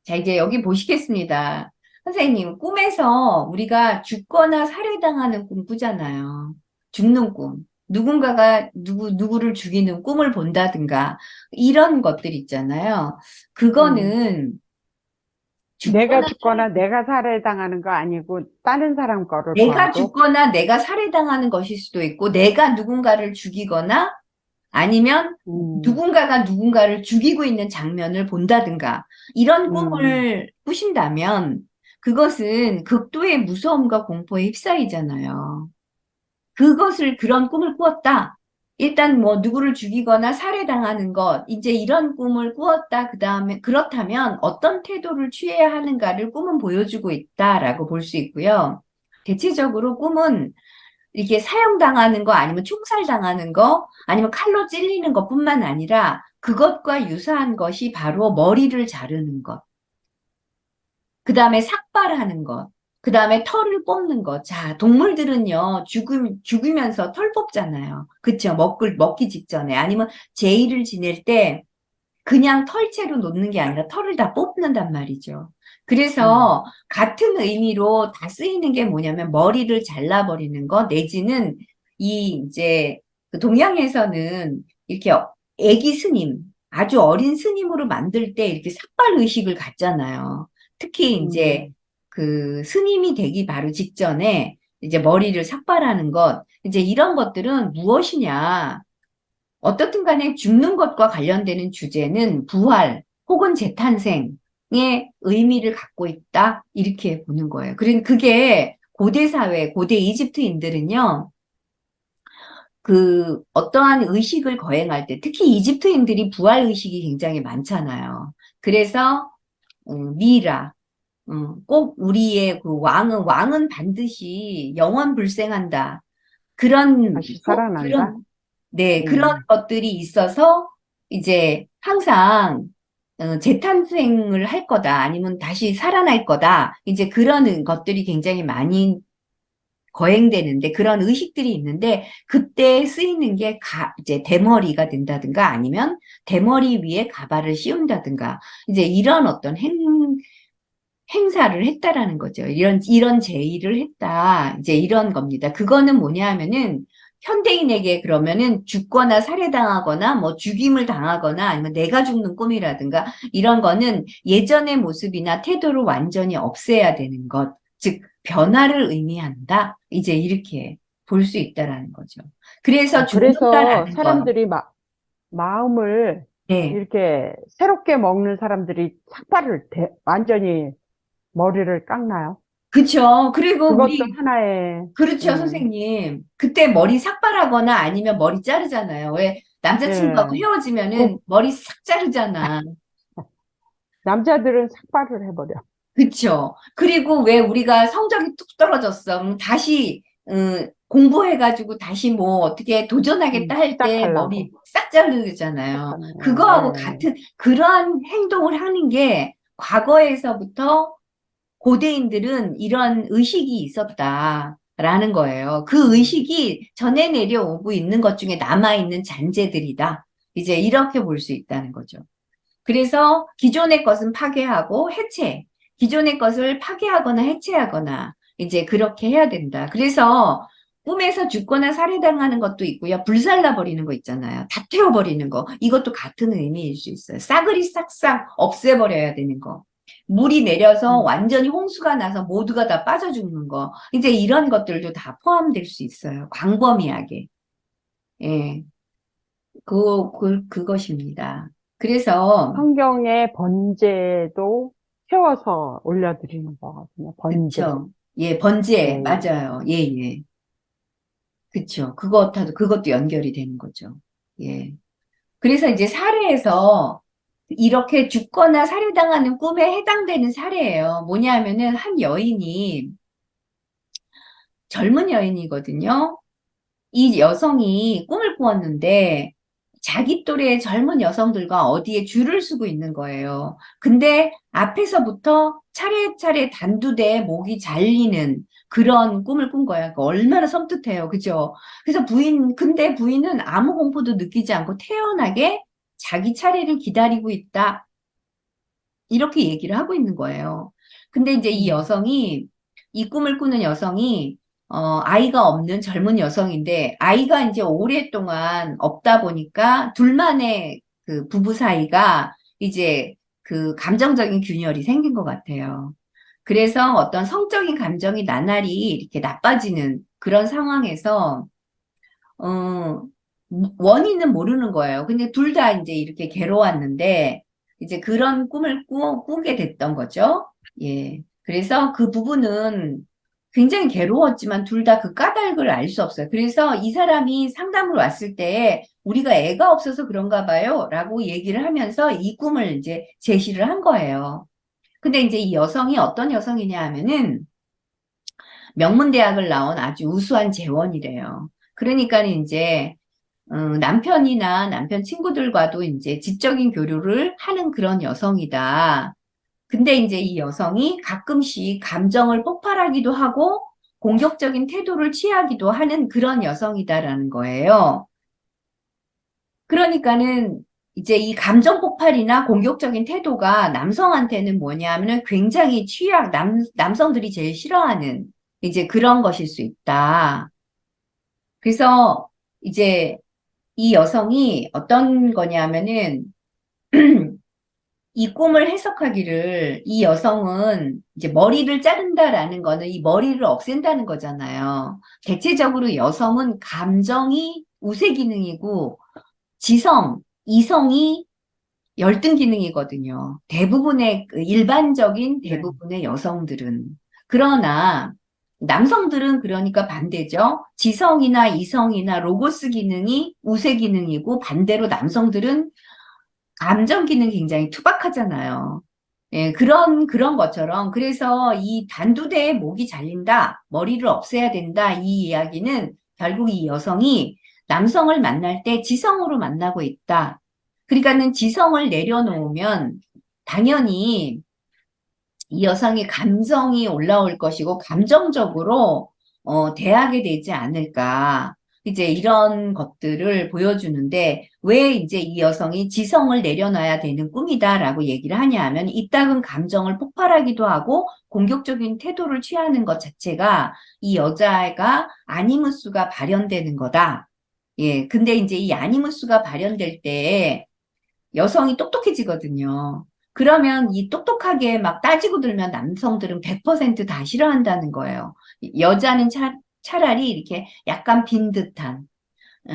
자, 이제 여기 보시겠습니다. 선생님, 꿈에서 우리가 죽거나 살해당하는 꿈 꾸잖아요. 죽는 꿈. 누군가가 누구를 죽이는 꿈을 본다든가, 이런 것들 있잖아요. 음. 그거는 내가 죽거나 죽거나 내가 살해당하는 거 아니고 다른 사람 거를 내가 봐도. 죽거나 내가 살해당하는 것일 수도 있고, 내가 누군가를 죽이거나 아니면 음, 누군가가 누군가를 죽이고 있는 장면을 본다든가 이런 음, 꿈을 꾸신다면 그것은 극도의 무서움과 공포에 휩싸이잖아요. 그런 꿈을 꾸었다. 일단 뭐 누구를 죽이거나 살해당하는 것, 이제 이런 꿈을 꾸었다. 그 다음에 그렇다면 어떤 태도를 취해야 하는가를 꿈은 보여주고 있다라고 볼 수 있고요. 대체적으로 꿈은 이렇게 사형당하는 거 아니면 총살당하는 거 아니면 칼로 찔리는 것뿐만 아니라 그것과 유사한 것이 바로 머리를 자르는 것, 그 다음에 삭발하는 것, 그 다음에 털을 뽑는 것. 자, 동물들은요, 죽으면서 털 뽑잖아요. 그쵸? 먹기 직전에. 아니면 제의를 지낼 때 그냥 털채로 놓는 게 아니라 털을 다 뽑는단 말이죠. 음. 그래서 같은 의미로 다 쓰이는 게 뭐냐면 머리를 잘라버리는 거 내지는 이제 그 동양에서는 이렇게 애기 스님, 아주 어린 스님으로 만들 때 이렇게 삭발 의식을 갖잖아요. 특히 이제 음. 그 스님이 되기 바로 직전에 이제 머리를 삭발하는 것, 이제 이런 것들은 무엇이냐? 어떻든 간에 죽는 것과 관련되는 주제는 부활 혹은 재탄생의 의미를 갖고 있다. 이렇게 보는 거예요. 그게 고대 사회, 고대 이집트인들은요, 그 어떠한 의식을 거행할 때, 특히 이집트인들이 부활 의식이 굉장히 많잖아요. 그래서, 미이라, 꼭 우리의 그 왕은 반드시 영원 불생한다. 다시 살아난다. 네, 그런 음. 것들이 있어서 이제 항상 재탄생을 할 거다, 아니면 다시 살아날 거다. 이제 그런 것들이 굉장히 많이 거행되는데 그런 의식들이 있는데 그때 쓰이는 게 이제 대머리가 된다든가 아니면 대머리 위에 가발을 씌운다든가 이제 이런 어떤 행사를 했다라는 거죠. 이런 제의를 했다. 이제 이런 겁니다. 그거는 뭐냐 하면은 현대인에게 그러면은 죽거나 살해당하거나 뭐 죽임을 당하거나 아니면 내가 죽는 꿈이라든가 이런 거는 예전의 모습이나 태도를 완전히 없애야 되는 것. 즉, 변화를 의미한다. 이제 이렇게 볼 수 있다라는 거죠. 그래서 그래서 죽는다라는 거. 사람들이 마음을 네. 이렇게 새롭게 먹는 사람들이 완전히 머리를 깎나요? 그쵸. 그리고 그것도 우리 하나의. 그렇죠, 음. 선생님. 그때 머리 삭발하거나 아니면 머리 자르잖아요. 왜 남자친구하고 예. 헤어지면은 곧 머리 싹 자르잖아. 남자들은 삭발을 해버려. 그쵸. 그리고 왜 우리가 성적이 뚝 떨어졌어. 다시, 공부해가지고 다시 뭐 어떻게 도전하겠다 할 때 머리 시작하려고. 싹 자르잖아요. 시작하는. 그거하고 예. 같은 그런 행동을 하는 게 과거에서부터 고대인들은 이런 의식이 있었다라는 거예요. 그 음. 의식이 전해 내려오고 있는 것 중에 남아있는 잔재들이다. 이제 이렇게 볼 수 있다는 거죠. 그래서 기존의 것은 파괴하고 기존의 것을 파괴하거나 해체하거나 이제 그렇게 해야 된다. 그래서 꿈에서 죽거나 살해당하는 것도 있고요. 불살라 버리는 거 있잖아요. 다 태워버리는 거. 이것도 같은 의미일 수 있어요. 싸그리 싹싹 없애버려야 되는 거. 물이 내려서 음. 완전히 홍수가 나서 모두가 다 빠져 죽는 거. 이제 이런 것들도 다 포함될 수 있어요. 광범위하게. 예. 그것입니다. 그래서 성경의 번제도 세워서 올려드리는 거거든요. 번제. 그쵸. 예, 번제, 예. 맞아요. 예, 예. 그쵸. 그것도 연결이 되는 거죠. 예. 그래서 이제 사례에서 이렇게 죽거나 살해당하는 꿈에 해당되는 사례예요. 뭐냐 하면은 한 여인이, 젊은 여인이거든요. 이 여성이 꿈을 꾸었는데 자기 또래의 젊은 여성들과 어디에 줄을 서고 있는 거예요. 근데 앞에서부터 차례차례 단두대에 목이 잘리는 그런 꿈을 꾼 거야. 그러니까 얼마나 섬뜩해요. 그죠? 그래서 근데 부인은 아무 공포도 느끼지 않고 태연하게 자기 차례를 기다리고 있다. 이렇게 얘기를 하고 있는 거예요. 근데 이제 이 음, 여성이, 이 꿈을 꾸는 여성이, 아이가 없는 젊은 여성인데, 아이가 이제 오랫동안 없다 보니까, 둘만의 그 부부 사이가 이제 그 감정적인 균열이 생긴 것 같아요. 그래서 어떤 성적인 감정이 나날이 이렇게 나빠지는 그런 상황에서, 어, 원인은 모르는 거예요. 근데 둘 다 이제 이렇게 괴로웠는데, 이제 그런 꿈을 꾸게 됐던 거죠. 예. 그래서 그 부부는 굉장히 괴로웠지만 둘 다 그 까닭을 알 수 없어요. 그래서 이 사람이 상담을 왔을 때 우리가 애가 없어서 그런가 봐요. 라고 얘기를 하면서 이 꿈을 이제 제시를 한 거예요. 근데 이제 이 여성이 어떤 여성이냐 하면은 명문대학을 나온 아주 우수한 재원이래요. 그러니까 이제 남편이나 남편 친구들과도 이제 지적인 교류를 하는 그런 여성이다. 근데 이제 이 여성이 가끔씩 감정을 폭발하기도 하고 공격적인 태도를 취하기도 하는 그런 여성이다라는 거예요. 그러니까는 이제 이 감정 폭발이나 공격적인 태도가 남성한테는 뭐냐면은 굉장히 남성들이 제일 싫어하는 이제 그런 것일 수 있다. 그래서 이제 이 여성이 어떤 거냐면은 이 꿈을 해석하기를 이 여성은 이제 머리를 자른다라는 거는 이 머리를 없앤다는 거잖아요. 대체적으로 여성은 감정이 우세 기능이고 지성, 이성이 열등 기능이거든요. 대부분의 일반적인 네. 대부분의 여성들은. 그러나 남성들은 그러니까 반대죠. 지성이나 이성이나 로고스 기능이 우세 기능이고 반대로 남성들은 감정 기능이 굉장히 투박하잖아요. 예, 그런 것처럼. 그래서 이 단두대에 목이 잘린다, 머리를 없애야 된다, 이 이야기는 결국 이 여성이 남성을 만날 때 지성으로 만나고 있다. 그러니까는 지성을 내려놓으면 당연히 이 여성이 감정이 올라올 것이고 감정적으로 대하게 되지 않을까. 이제 이런 것들을 보여주는데 왜 이제 이 여성이 지성을 내려놔야 되는 꿈이다라고 얘기를 하냐 하면 이따금 감정을 폭발하기도 하고 공격적인 태도를 취하는 것 자체가 이 여자가 아니무스가 발현되는 거다. 예, 근데 이제 이 아니무스가 발현될 때 여성이 똑똑해지거든요. 그러면 이 똑똑하게 막 따지고 들면 남성들은 100%다 싫어한다는 거예요. 여자는 차라리 이렇게 약간 빈 듯한, 어,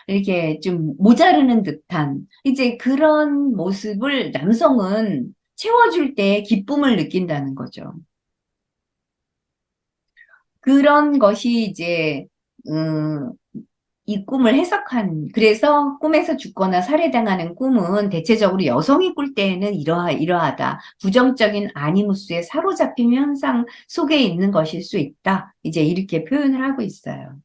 이렇게 좀 모자르는 듯한, 이제 그런 모습을 남성은 채워줄 때 기쁨을 느낀다는 거죠. 그런 것이 이제, 음, 이 꿈을 해석한, 그래서 꿈에서 죽거나 살해당하는 꿈은 대체적으로 여성이 꿀 때에는 이러하다. 부정적인 아니무스에 사로잡힌 현상 속에 있는 것일 수 있다. 이제 이렇게 표현을 하고 있어요.